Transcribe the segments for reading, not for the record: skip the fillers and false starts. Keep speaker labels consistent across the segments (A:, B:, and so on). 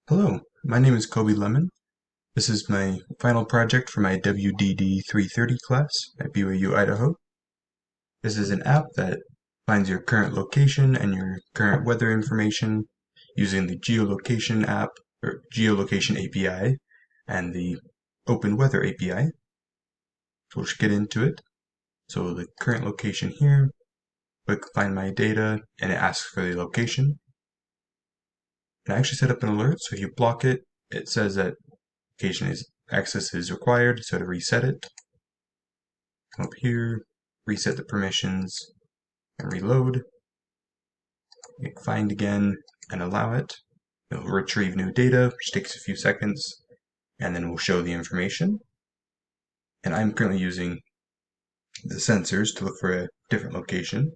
A: Hello, my name is Kobe Lemon. This is my final project for my WDD 330 class at BYU, Idaho. This is an app that finds your current location and your current weather information using the Geolocation app or Geolocation API and the Open Weather API. So we'll just get into it. So the current location here, click Find My Data, and it asks for the location. And I actually set up an alert, so if you block it, it says that location access is required, so to reset it, come up here, reset the permissions, and reload. Hit find again and allow it. It'll retrieve new data, which takes a few seconds, and then we'll show the information. And I'm currently using the sensors to look for a different location.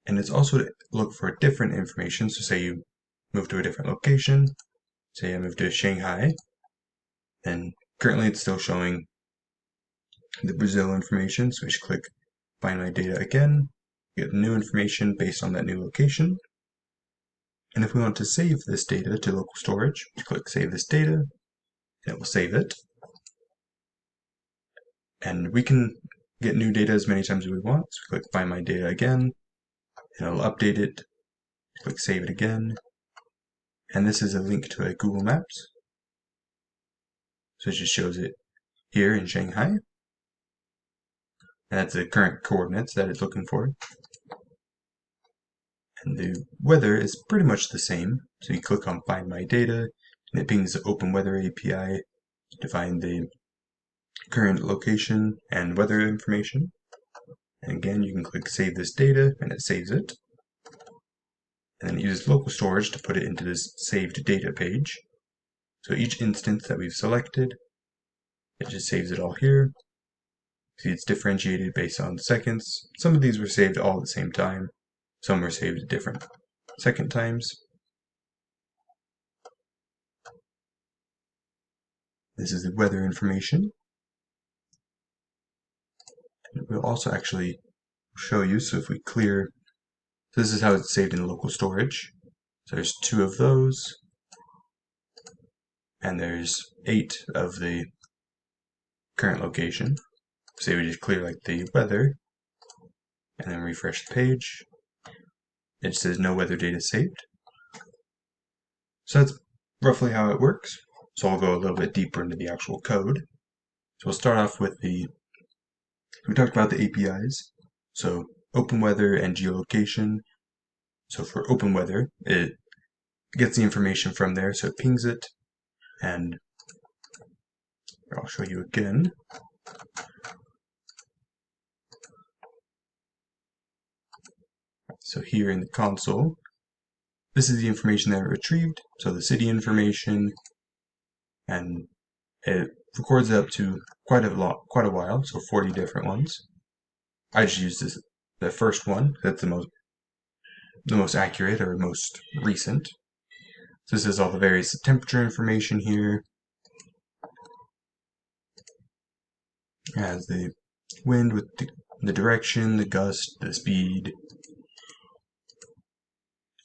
A: And it's also to look for different information. So say you move to a different location, say I move to Shanghai, then currently it's still showing the Brazil information. So we just click Find My Data again, get new information based on that new location. And if we want to save this data to local storage, we click Save This Data, and it will save it. And we can get new data as many times as we want. So we click Find My Data again, and it'll update it. Click Save It again. And this is a link to a Google Maps. So it just shows it here in Shanghai. And that's the current coordinates that it's looking for. And the weather is pretty much the same. So you click on Find My Data, and it pings the Open Weather API to find the current location and weather information. And again, you can click Save This Data, and it saves it. And then it uses local storage to put it into this saved data page. So each instance that we've selected, it just saves it all here. See, it's differentiated based on seconds. Some of these were saved all at the same time. Some were saved at different second times. This is the weather information. And we'll also actually show you, so if we clear, so this is how it's saved in local storage. So there's 2 of those, and there's 8 of the current location. Say we just clear like the weather, and then refresh the page. It says no weather data saved. So that's roughly how it works. So I'll go a little bit deeper into the actual code. So we'll start off with we talked about the APIs. So open weather and geolocation. So for open weather, it gets the information from there, so it pings it, and I'll show you again. So here in the console, this is the information that it retrieved, so the city information, and it records it up to quite a while, so 40 different ones. I just used the first one, that's the most accurate or most recent. So this is all the various temperature information here. It has the wind with the direction, the gust, the speed.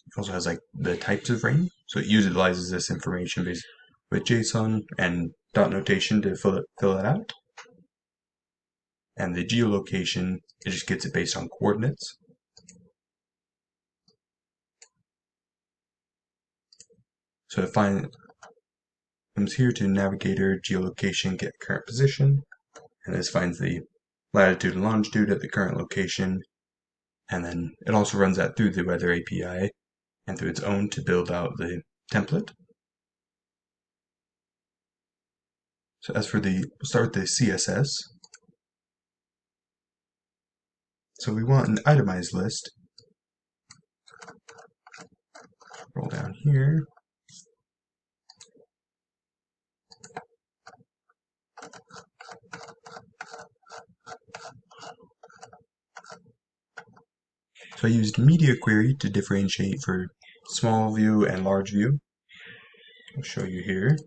A: It also has like the types of rain. So it utilizes this information with JSON and dot notation to fill it out. And the geolocation, it just gets it based on coordinates. So it comes here to navigator, geolocation, get current position, and this finds the latitude and longitude at the current location, and then it also runs that through the weather API and through its own to build out the template. So as for we'll start with the CSS. So we want an itemized list. Roll down here. So I used media query to differentiate for small view and large view. I'll show you here.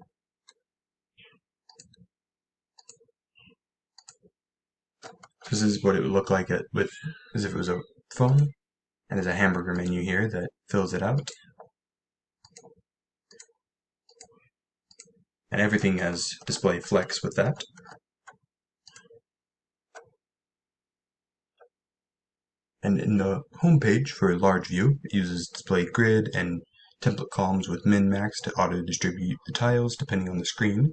A: This is what it would look like as if it was a phone, and there's a hamburger menu here that fills it out. and everything has display flex with that. And in the home page for a large view, it uses display grid and template columns with min-max to auto-distribute the tiles depending on the screen.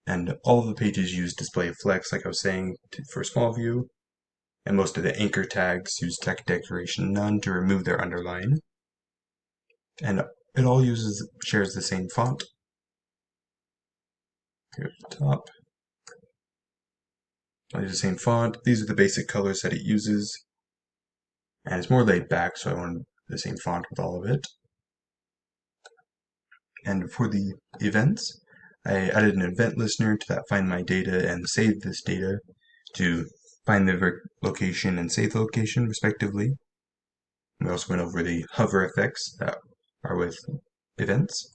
A: And all of the pages use display flex, like I was saying, for small view. And most of the anchor tags use text declaration none to remove their underline. And it all shares the same font. Here at the top. I use the same font. These are the basic colors that it uses. And it's more laid back, so I wanted the same font with all of it. And for the events, I added an event listener to that find my data and save this data to find the location and save the location respectively. We also went over the hover effects that are with events.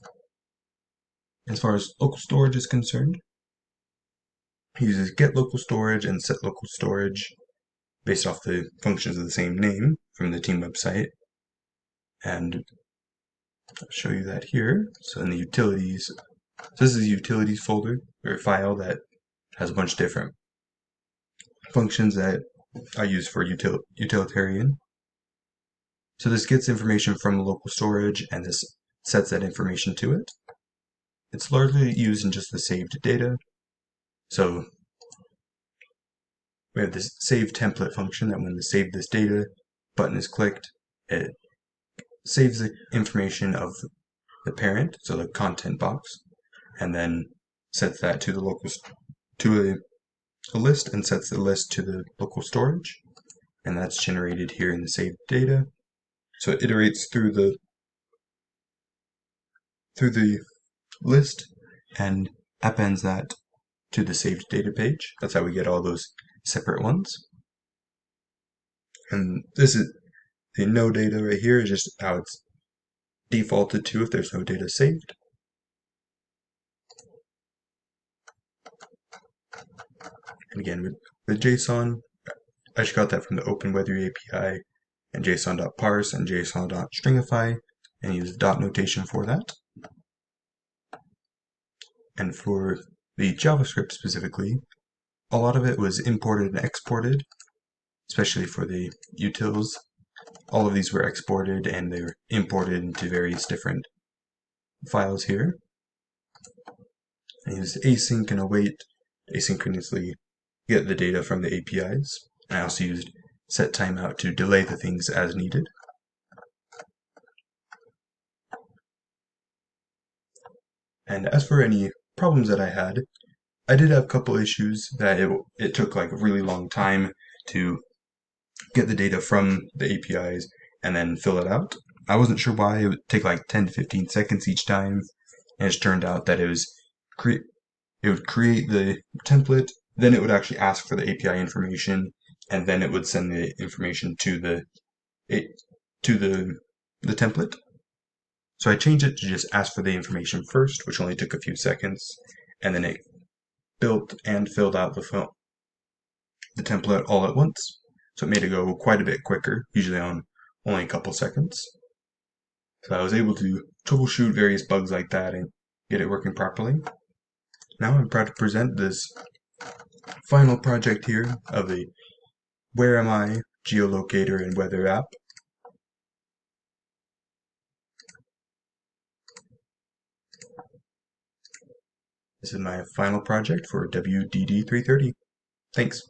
A: As far as local storage is concerned, it uses get local storage and set local storage based off the functions of the same name from the team website. And I'll show you that here. So in the utilities, so this is a utilities folder or file that has a bunch of different functions that I use for utilitarian. So this gets information from local storage and this sets that information to it. It's largely used in just the saved data. So we have this save template function that when the save this data button is clicked, it saves the information of the parent, so the content box, and then sets that to the a list and sets the list to the local storage, and that's generated here in the saved data. So it iterates through the list and appends that to the saved data page. That's how we get all those separate ones. And this is the no data right here is just how it's defaulted to if there's no data saved. And again, with JSON, I just got that from the OpenWeather API and JSON.parse and JSON.stringify and use dot notation for that. And for the JavaScript specifically, a lot of it was imported and exported, especially for the utils. All of these were exported and they were imported into various different files here. I used async and await to asynchronously get the data from the APIs. I also used set timeout to delay the things as needed. And as for any problems that I did have a couple issues that it took like a really long time to get the data from the APIs and then fill it out. I wasn't sure why. It would take like 10 to 15 seconds each time, and it turned out that it would create the template, then it would actually ask for the API information, and then it would send the information to the template. So I changed it to just ask for the information first, which only took a few seconds, and then it built and filled out the template all at once. So it made it go quite a bit quicker, usually on only a couple seconds. So I was able to troubleshoot various bugs like that and get it working properly. Now I'm proud to present this final project here of the Where Am I Geolocator and Weather app. This is my final project for WDD 330. Thanks.